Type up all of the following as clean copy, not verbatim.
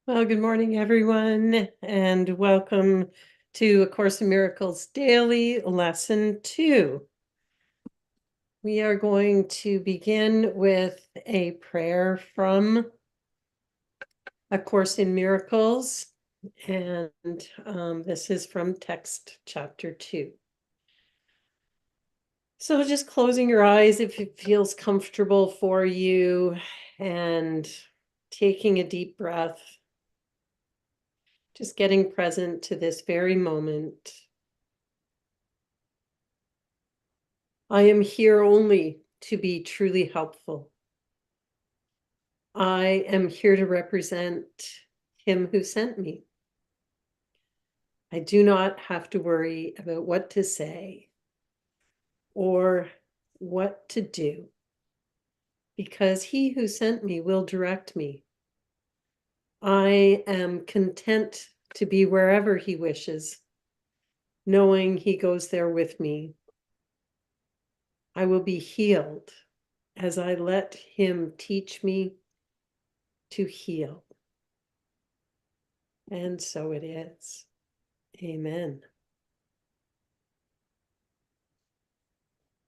Well, good morning, everyone, and welcome to A Course in Miracles Daily Lesson 2. We are going to begin with a prayer from A Course in Miracles, and this is from text chapter 2. So just closing your eyes if it feels comfortable for you, and taking a deep breath. Just getting present to this very moment. I am here only to be truly helpful. I am here to represent him who sent me. I do not have to worry about what to say or what to do, because he who sent me will direct me. I am content to be wherever he wishes, knowing he goes there with me. I will be healed as I let him teach me to heal. And so it is. Amen.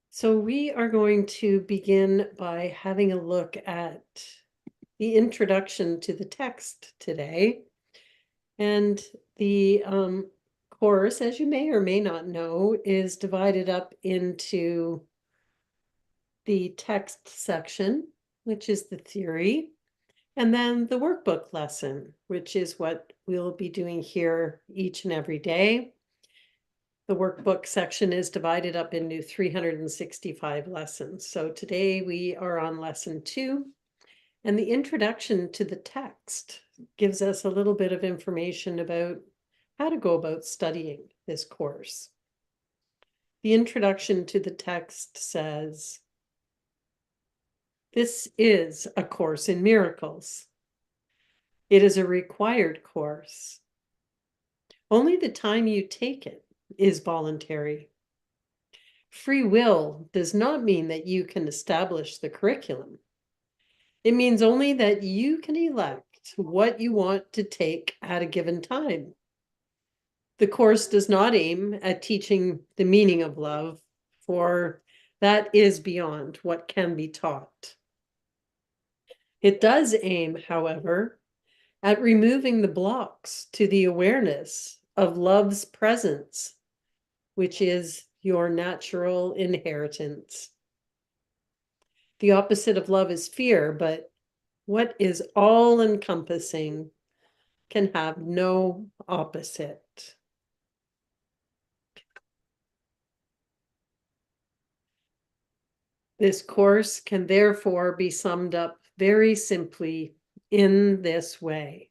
So we are going to begin by having a look at the introduction to the text today. And the course, as you may or may not know, is divided up into the text section, which is the theory, and then the workbook lesson, which is what we'll be doing here each and every day. The workbook section is divided up into 365 lessons. So today we are on lesson 2, and the introduction to the text gives us a little bit of information about how to go about studying this course. The introduction to the text says, "This is a course in miracles. It is a required course. Only the time you take it is voluntary. Free will does not mean that you can establish the curriculum. It means only that you can elect what you want to take at a given time. The course does not aim at teaching the meaning of love, for that is beyond what can be taught. It does aim, however, at removing the blocks to the awareness of love's presence, which is your natural inheritance. The opposite of love is fear, but what is all-encompassing can have no opposite." This course can therefore be summed up very simply in this way.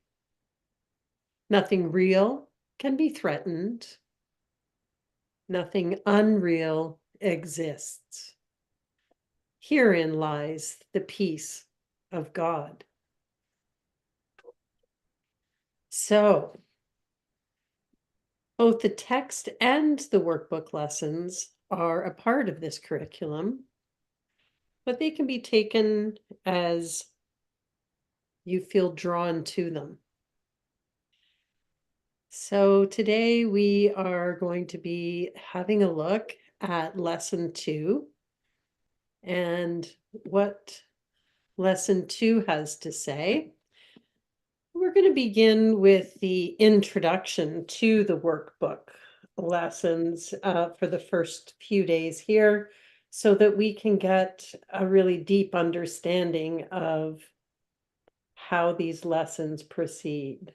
Nothing real can be threatened. Nothing unreal exists. Herein lies the peace of God. So, both the text and the workbook lessons are a part of this curriculum, but they can be taken as you feel drawn to them. So today we are going to be having a look at lesson 2 and what lesson 2 has to say. We're going to begin with the introduction to the workbook lessons for the first few days here, so that we can get a really deep understanding of how these lessons proceed.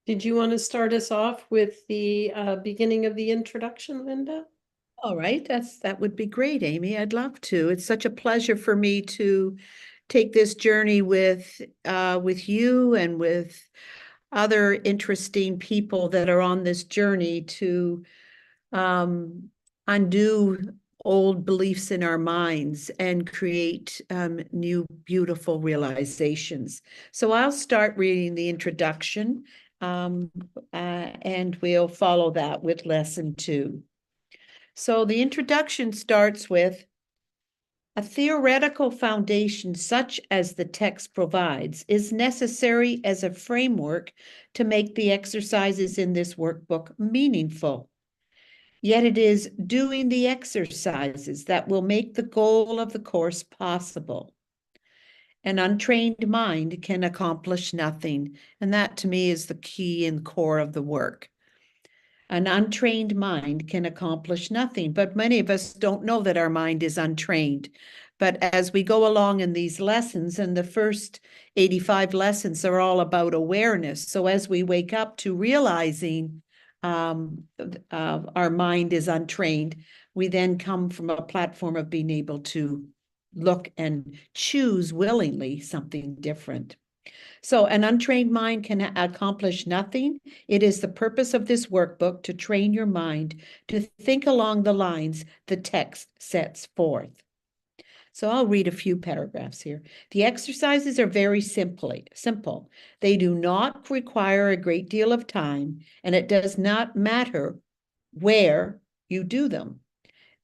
Did you want to start us off with the beginning of the introduction, Linda? All right, that would be great, Amy. I'd love to. It's such a pleasure for me to take this journey with you and with other interesting people that are on this journey to undo old beliefs in our minds and create new, beautiful realizations. So I'll start reading the introduction, and we'll follow that with lesson 2. So the introduction starts with a theoretical foundation such as the text provides is necessary as a framework to make the exercises in this workbook meaningful. Yet it is doing the exercises that will make the goal of the course possible. An untrained mind can accomplish nothing, and that to me is the key and core of the work. An untrained mind can accomplish nothing, but many of us don't know that our mind is untrained. But as we go along in these lessons, and the first 85 lessons are all about awareness. So as we wake up to realizing our mind is untrained, we then come from a platform of being able to look and choose willingly something different. So an untrained mind can accomplish nothing. It is the purpose of this workbook to train your mind to think along the lines the text sets forth. So I'll read a few paragraphs here. The exercises are very simple. They do not require a great deal of time, and it does not matter where you do them.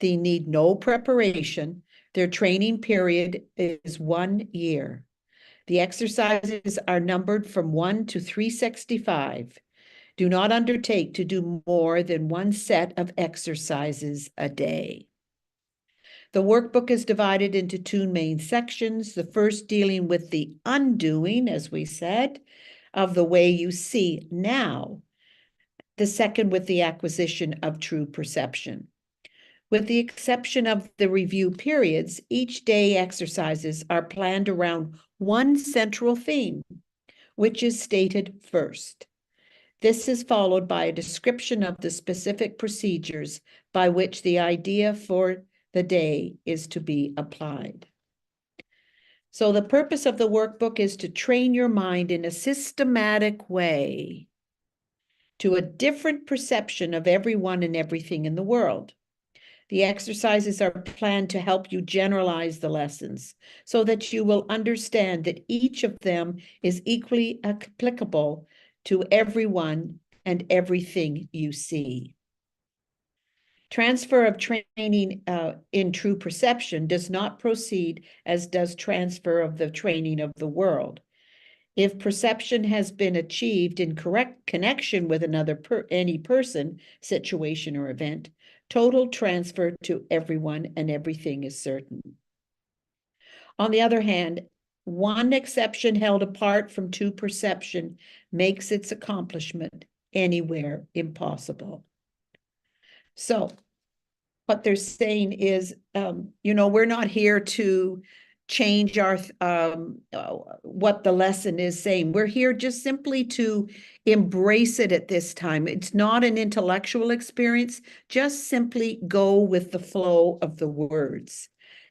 They need no preparation. Their training period is 1 year. The exercises are numbered from 1 to 365. Do not undertake to do more than 1 set of exercises a day. The workbook is divided into 2 main sections, the first dealing with the undoing, as we said, of the way you see now, the second with the acquisition of true perception. With the exception of the review periods, each day exercises are planned around one central theme, which is stated first. This is followed by a description of the specific procedures by which the idea for the day is to be applied. So the purpose of the workbook is to train your mind in a systematic way to a different perception of everyone and everything in the world. The exercises are planned to help you generalize the lessons so that you will understand that each of them is equally applicable to everyone and everything you see. Transfer of training in true perception does not proceed as does transfer of the training of the world. If perception has been achieved in correct connection with any person, situation, or event, total transfer to everyone and everything is certain. On the other hand, one exception held apart from true perception makes its accomplishment anywhere impossible. So what they're saying is, we're not here to change our what the lesson is saying. We're here just simply to embrace it at this time. It's not an intellectual experience. Just simply go with the flow of the words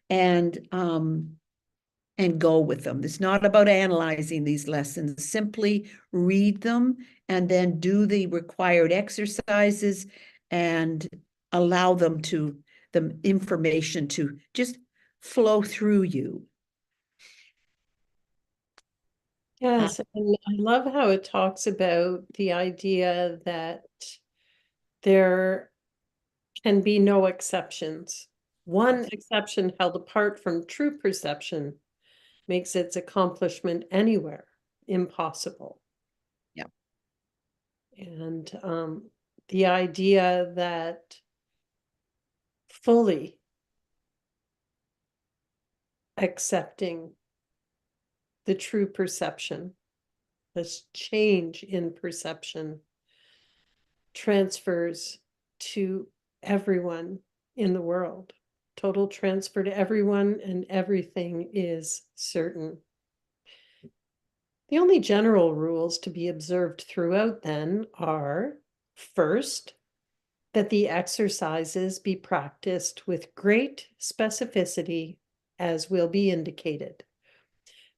and go with them. It's not about analyzing these lessons. Simply read them and then do the required exercises and allow the information to just flow through you. Yes, and I love how it talks about the idea that there can be no exceptions. One exception held apart from true perception makes its accomplishment anywhere impossible. Yeah. And the idea that fully accepting the true perception, this change in perception, transfers to everyone in the world. Total transfer to everyone and everything is certain. The only general rules to be observed throughout then are, first, that the exercises be practiced with great specificity as will be indicated.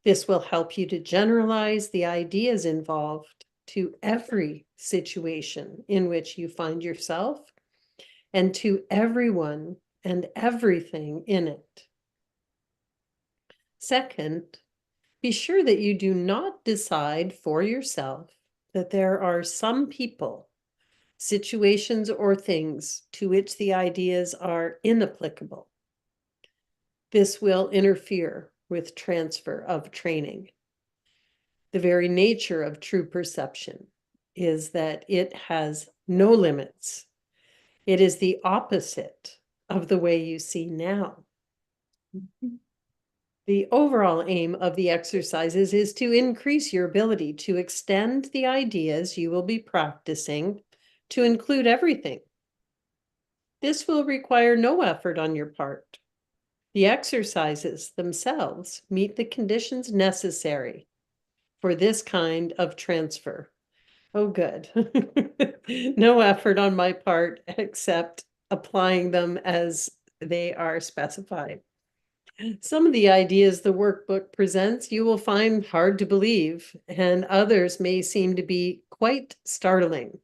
This will help you to generalize the ideas involved to every situation in which you find yourself and to everyone and everything in it. Second, be sure that you do not decide for yourself that there are some people, situations, or things to which the ideas are inapplicable. This will interfere with transfer of training. The very nature of true perception is that it has no limits. It is the opposite of the way you see now. The overall aim of the exercises is to increase your ability to extend the ideas you will be practicing to include everything. This will require no effort on your part. The exercises themselves meet the conditions necessary for this kind of transfer. Oh, good. No effort on my part except applying them as they are specified. Some of the ideas the workbook presents you will find hard to believe, and others may seem to be quite startling.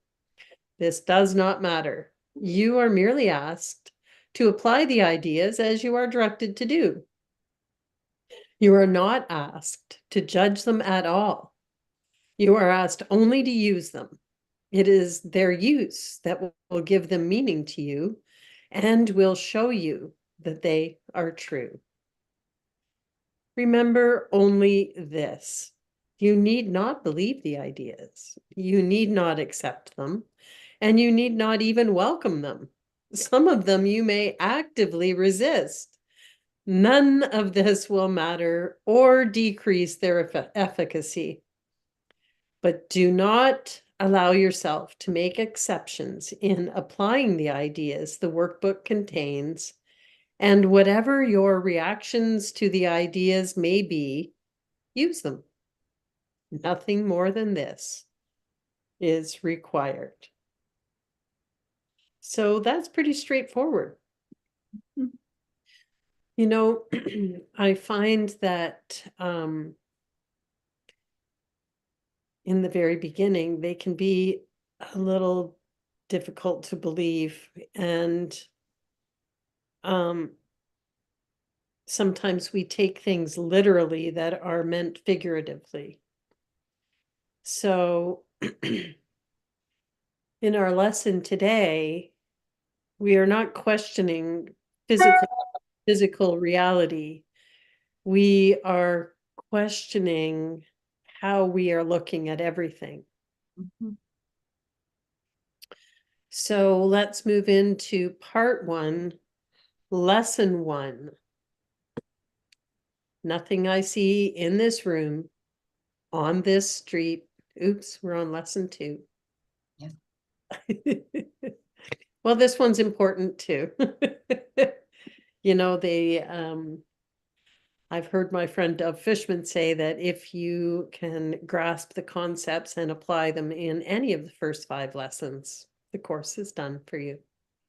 This does not matter. You are merely asked to apply the ideas as you are directed to do. You are not asked to judge them at all. You are asked only to use them. It is their use that will give them meaning to you and will show you that they are true. Remember only this: you need not believe the ideas, you need not accept them, and you need not even welcome them. Some of them you may actively resist. None of this will matter or decrease their efficacy. But do not allow yourself to make exceptions in applying the ideas the workbook contains, and whatever your reactions to the ideas may be, use them. Nothing more than this is required. So that's pretty straightforward. You know, I find that in the very beginning, they can be a little difficult to believe, and sometimes we take things literally that are meant figuratively. So in our lesson today, we are not questioning physical reality. We are questioning how we are looking at everything. So let's move into part 1, lesson 1. Nothing I see in this room, on this street. Oops, we're on lesson 2. Yeah. Well, this one's important too. You know, I've heard my friend Dove Fishman say that if you can grasp the concepts and apply them in any of the first 5 lessons, the course is done for you.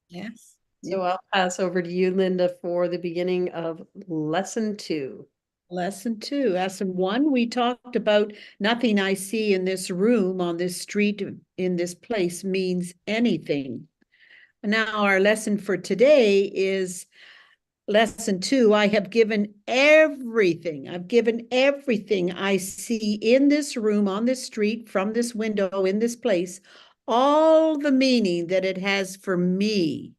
Yes. So I'll pass over to you, Linda, for the beginning of lesson 2. Lesson 2. Lesson 1, we talked about nothing I see in this room, on this street, in this place means anything. Now our lesson for today is lesson 2. I have given everything. I've given everything I see in this room, on this street, from this window, in this place, all the meaning that it has for me.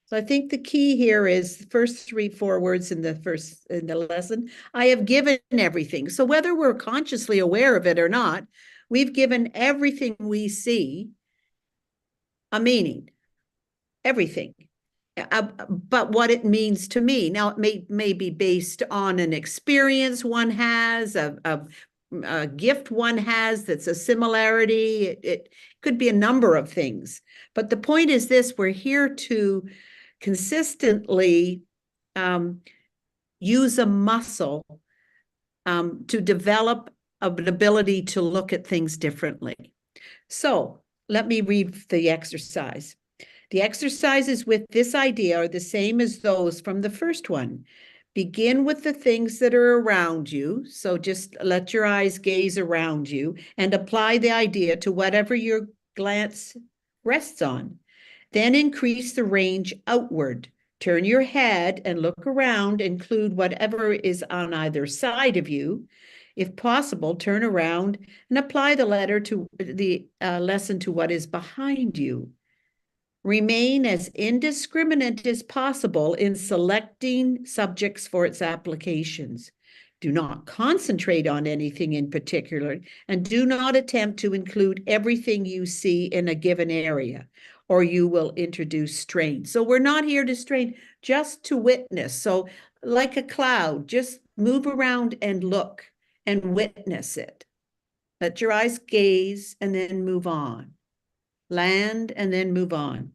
So I think the key here is the first 3-4 words in the lesson. I have given everything. So whether we're consciously aware of it or not, we've given everything we see a meaning. Everything. But what it means to me. Now, it may be based on an experience one has, a gift one has that's a similarity. It could be a number of things. But the point is this: we're here to consistently use a muscle to develop an ability to look at things differently. So let me read the exercise. The exercises with this idea are the same as those from the first one. Begin with the things that are around you. So just let your eyes gaze around you and apply the idea to whatever your glance rests on. Then increase the range outward Turn your head and look around, include whatever is on either side of you. If possible, turn around and apply the letter to the lesson to what is behind you. Remain as indiscriminate as possible in selecting subjects for its applications. Do not concentrate on anything in particular, and do not attempt to include everything you see in a given area, or you will introduce strain. So we're not here to strain, just to witness. So like a cloud, just move around and look and witness it. Let your eyes gaze and then move on. Land and then move on.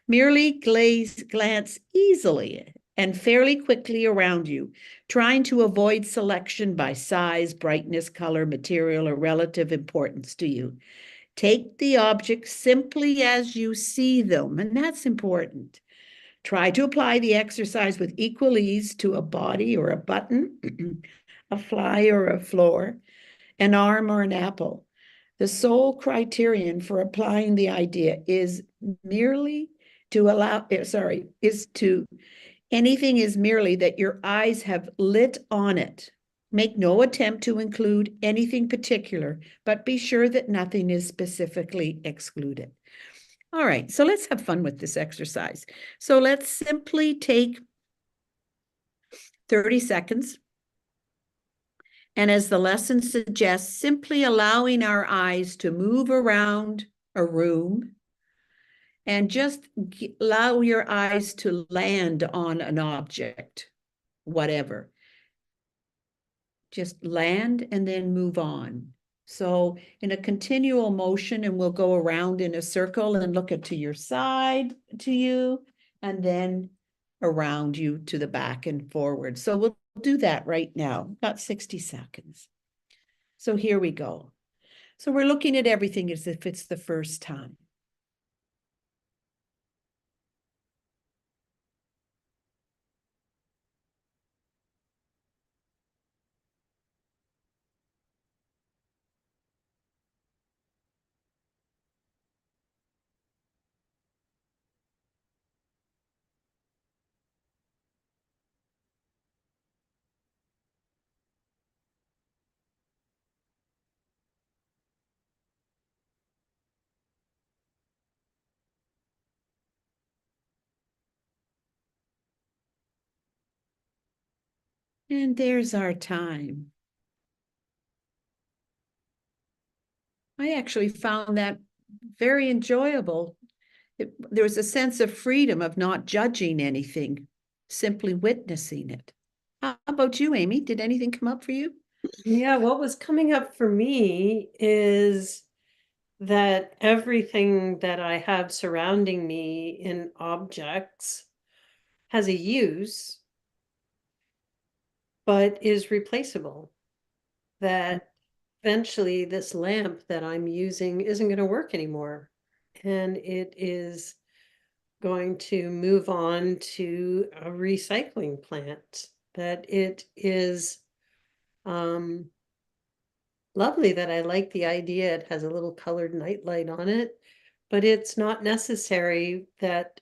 Merely glance easily and fairly quickly around you, trying to avoid selection by size, brightness, color, material, or relative importance to you. Take the objects simply as you see them, and that's important. Try to apply the exercise with equal ease to a body or a button, a fly or a floor, an arm or an apple. The sole criterion for applying the idea is merely to allow, anything is merely that your eyes have lit on it. Make no attempt to include anything particular, but be sure that nothing is specifically excluded. All right, so let's have fun with this exercise. So let's simply take 30 seconds. And as the lesson suggests, simply allowing our eyes to move around a room and just allow your eyes to land on an object, whatever. Just land and then move on. So in a continual motion, and we'll go around in a circle and look at to your side to you, and then around you to the back and forward. So we'll do that right now. Got 60 seconds. So here we go. So we're looking at everything as if it's the first time. And there's our time. I actually found that very enjoyable. There was a sense of freedom of not judging anything, simply witnessing it. How about you, Amy? Did anything come up for you? Yeah, what was coming up for me is that everything that I have surrounding me in objects has a use, but is replaceable. That eventually this lamp that I'm using isn't going to work anymore. And it is going to move on to a recycling plant. That it is lovely, that I like the idea. It has a little colored nightlight on it, but it's not necessary that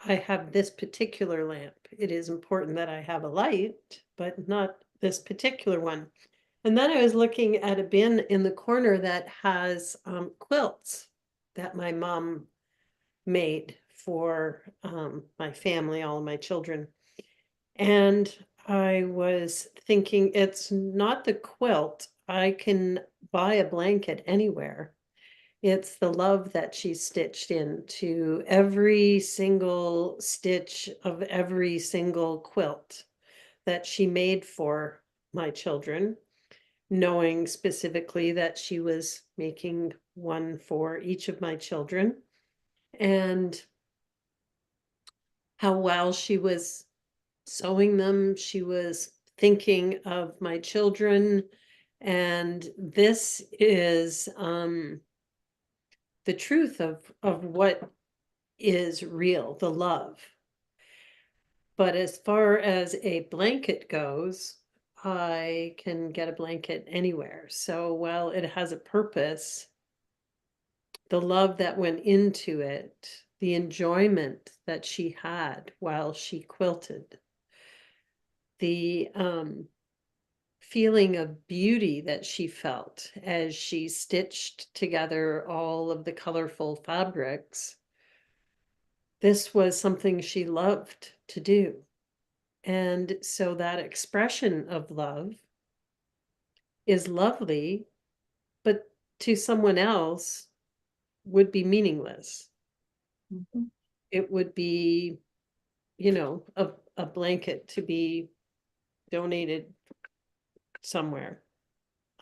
I have this particular lamp. It is important that I have a light, but not this particular one. And then I was looking at a bin in the corner that has quilts that my mom made for my family, all of my children. And I was thinking, it's not the quilt. I can buy a blanket anywhere. It's the love that she stitched into every single stitch of every single quilt that she made for my children, knowing specifically that she was making one for each of my children, and how while she was sewing them, she was thinking of my children. And this is the truth of what is real, the love. But as far as a blanket goes, I can get a blanket anywhere. So while it has a purpose, the love that went into it the enjoyment that she had while she quilted, the feeling of beauty that she felt as she stitched together all of the colorful fabrics. This was something she loved to do. And so that expression of love is lovely, but to someone else would be meaningless. Mhm. It would be, you know, a blanket to be donated somewhere.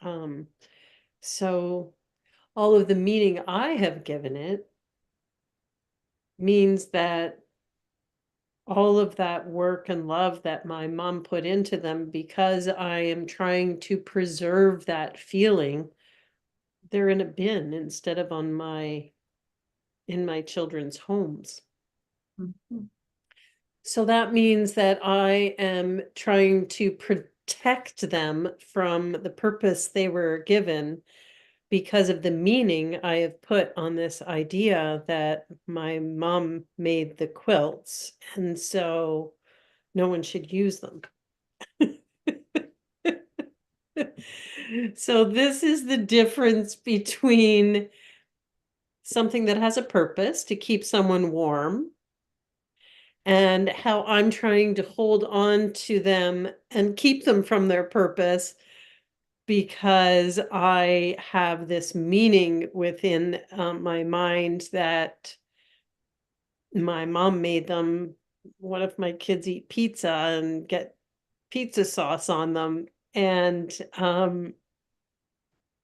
Um, so all of the meaning I have given it means that all of that work and love that my mom put into them, because I am trying to preserve that feeling, they're in a bin instead of on in my children's homes. Mhm. So that means that I am trying to protect them from the purpose they were given because of the meaning I have put on this idea that my mom made the quilts, and so no one should use them. So this is the difference between something that has a purpose to keep someone warm and how I'm trying to hold on to them and keep them from their purpose because I have this meaning within my mind that my mom made them. What if my kids eat pizza and get pizza sauce on them? And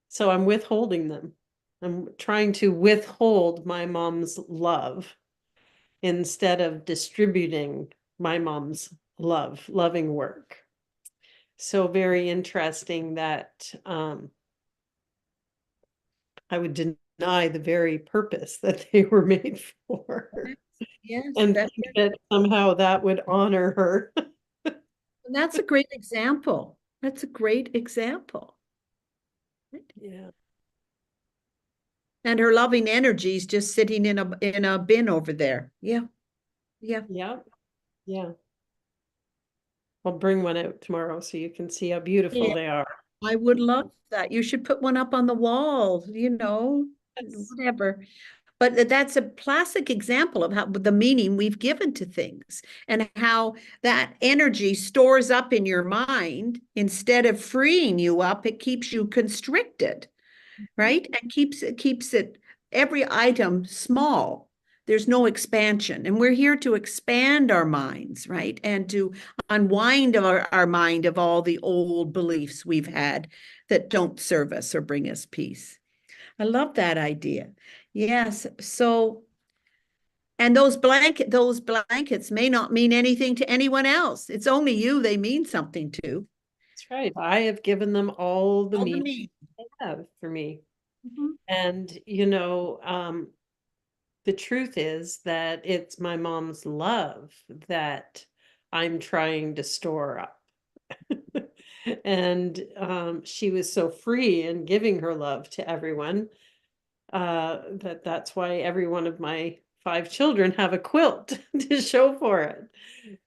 so I'm withholding them. I'm trying to withhold my mom's love instead of distributing my mom's loving work. So very interesting that I would deny the very purpose that they were made for Yes, and that, think that somehow that would honor her. that's a great example. That's a great example. Yeah. And her loving energy is just sitting in a bin over there. Yeah, yeah. Yeah. Yeah. I'll bring one out tomorrow so you can see how beautiful Yeah, they are. I would love that. You should put one up on the wall, Yes. whatever. But that's a classic example of how the meaning we've given to things and how that energy stores up in your mind instead of freeing you up, it keeps you constricted, right? And keeps it every item small. There's no expansion. And we're here to expand our minds, right? And to unwind our mind of all the old beliefs we've had that don't serve us or bring us peace. I love that idea. Yes. So, and those blankets may not mean anything to anyone else. It's only you they mean something to. That's right. I have given them all the All the meaning me. they have for me. Mhm. And, the truth is that it's my mom's love that I'm trying to store up. And she was so free in giving her love to everyone that's why every one of my 5 children have a quilt to show for it.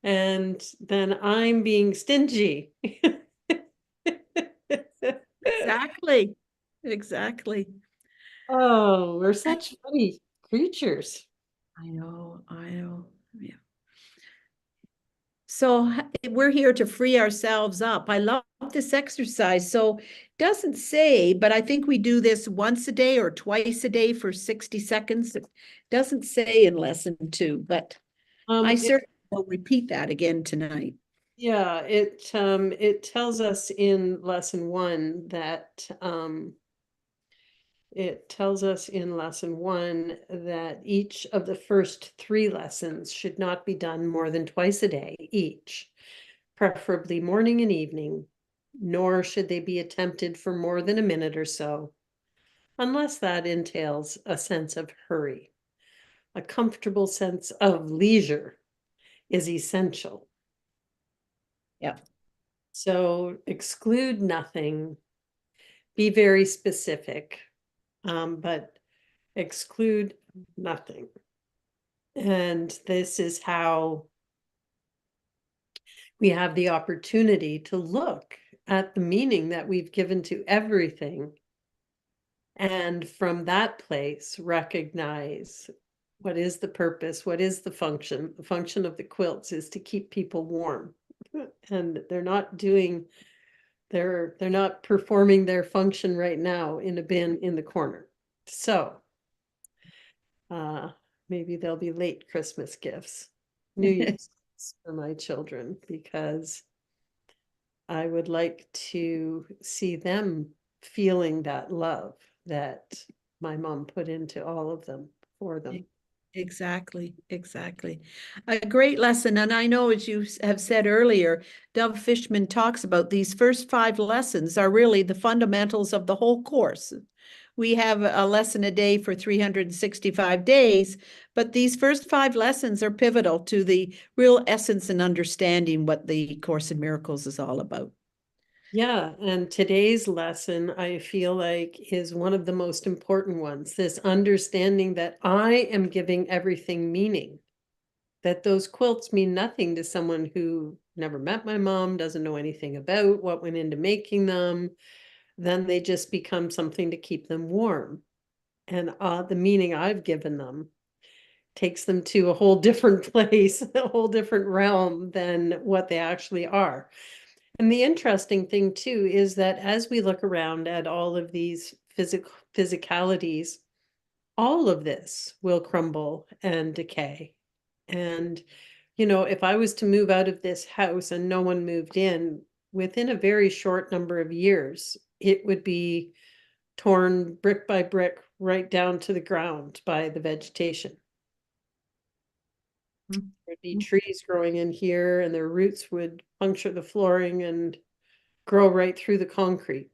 And then I'm being stingy. Exactly. Exactly. Oh, we're such funny creatures. I know, I know. Yeah. So we're here to free ourselves up. I love this exercise. So it doesn't say, but I think we do this once a day or twice a day for 60 seconds. It doesn't say in lesson 2, but I It, certainly will repeat that again tonight. yeah, it tells us in lesson one that it tells us in lesson one that each of the first 3 lessons should not be done more than twice a day each, preferably morning and evening, nor should they be attempted for more than a minute or so, unless that entails a sense of hurry. A comfortable sense of leisure is essential. Yeah. So exclude nothing, be very specific, but exclude nothing. And this is how we have the opportunity to look at the meaning that we've given to everything. And from that place, recognize what is the purpose, what is the function. The function of the quilts is to keep people warm. And they're not doing, they're not performing their function right now in a bin in the corner. So uh, maybe there'll be late Christmas gifts, New Year's gifts for my children, because I would like to see them feeling that love that my mom put into all of them for them. Exactly, exactly. A great lesson. And I know, as you have said earlier, Dove Fishman talks about these first 5 lessons are really the fundamentals of the whole course. We have a lesson a day for 365 days, but these first 5 lessons are pivotal to the real essence and understanding what the Course in Miracles is all about. Yeah, and today's lesson, I feel like, is one of the most important ones. This understanding that I am giving everything meaning, that those quilts mean nothing to someone who never met my mom, doesn't know anything about what went into making them. Then they just become something to keep them warm. And the meaning I've given them takes them to a whole different place, a whole different realm than what they actually are. And the interesting thing too is that as we look around at all of these physicalities, all of this will crumble and decay. And, you know, if I was to move out of this house and no one moved in, within a very short number of years, it would be torn brick by brick right down to the ground by the vegetation. There'd be trees growing in here, and their roots would puncture the flooring and grow right through the concrete.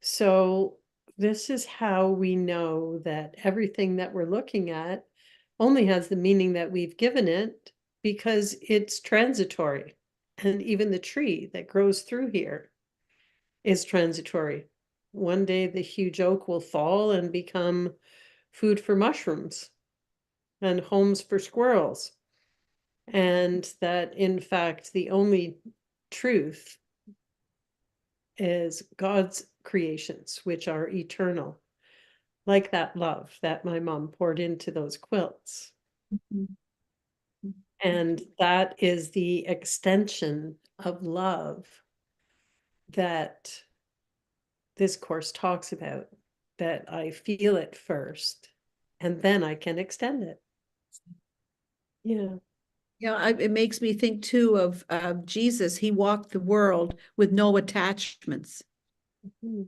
So this is how we know that everything that we're looking at only has the meaning that we've given it, because it's transitory. And even the tree that grows through here is transitory. One day the huge oak will fall and become food for mushrooms and homes for squirrels. And that, in fact, the only truth is God's creations, which are eternal, like that love that my mom poured into those quilts. And that is the extension of love that this course talks about, that I feel it first and then I can extend it. Yeah. Yeah, it makes me think too of Jesus. He walked the world with no attachments. Mhm.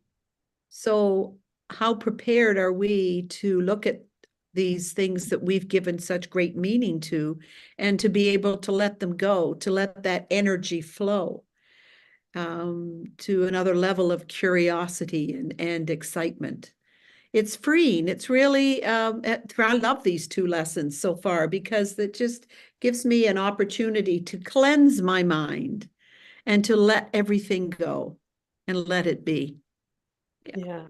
So, how prepared are we to look at these things that we've given such great meaning to, and to be able to let them go, to let that energy flow to another level of curiosity and excitement? It's freeing. It's really, I love these 2 lessons so far because it just gives me an opportunity to cleanse my mind and to let everything go and let it be. Yeah. Yeah.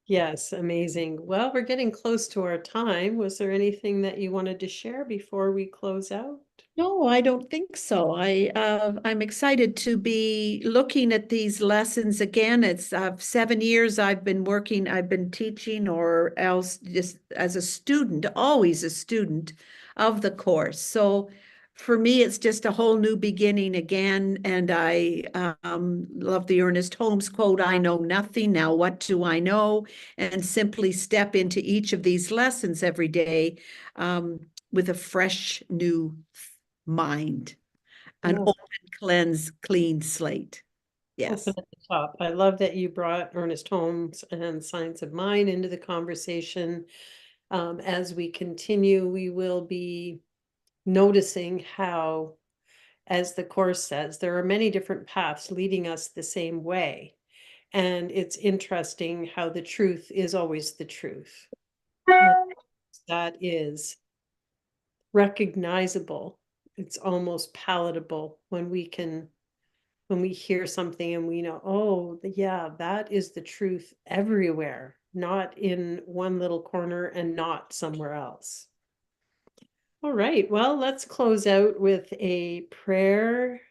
Yes, amazing. Well, we're getting close to our time. Was there anything that you wanted to share before we close out? No, I don't think so. I'm excited to be looking at these lessons again. It's 7 years I've been teaching, or else just as a student, always a student of the course. So for me, it's just a whole new beginning again. And I love the Ernest Holmes quote, "I know nothing, now what do I know?" And simply step into each of these lessons every day with a fresh new mind, an Yeah. open, cleanse, clean slate. Open Yes. at the top. I love that you brought Ernest Holmes and Science of Mind into the conversation. As we continue, we will be noticing how, as the Course says, there are many different paths leading us the same way. And it's interesting how the truth is always the truth. And that is recognizable. It's almost palatable when we hear something and we know, oh, yeah, that is the truth everywhere, not in one little corner and not somewhere else. All right, well, let's close out with a prayer.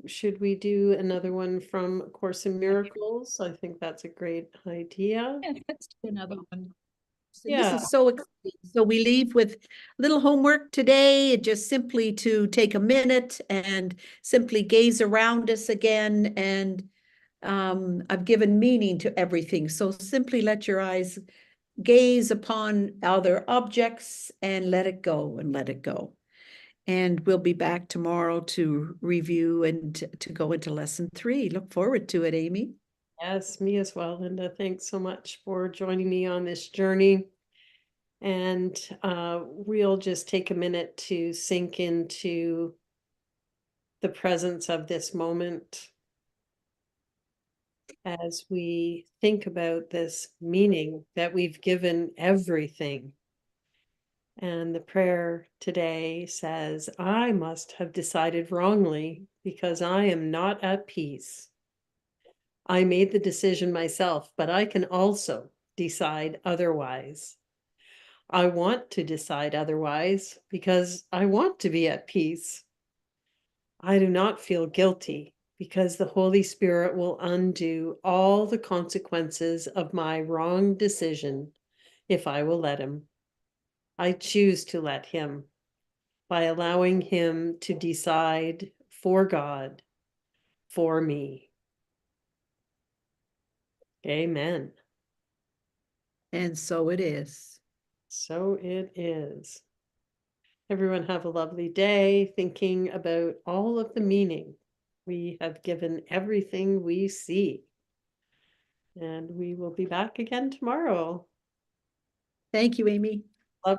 Should we do another one from A Course in Miracles? I think that's a great idea. Yeah, let's do another one. So this Yeah, is so exciting. So we leave with little homework today, just simply to take a minute and simply gaze around us again. And I've given meaning to everything. So simply let your eyes gaze upon other objects and let it go and let it go. And we'll be back tomorrow to review and to go into lesson 3. Look forward to it, Amy. yes, me as well, Linda. Thanks so much for joining me on this journey. And we'll just take a minute to sink into the presence of this moment as we think about this meaning that we've given everything. And the prayer today says, I must have decided wrongly because I am not at peace. I made the decision myself, but I can also decide otherwise. I want to decide otherwise because I want to be at peace. I do not feel guilty because the Holy Spirit will undo all the consequences of my wrong decision if I will let Him. I choose to let Him by allowing Him to decide for God, for me. Amen. And so it is. So it is. Everyone have a lovely day thinking about all of the meaning we have given everything we see. And we will be back again tomorrow. Thank you, Amy.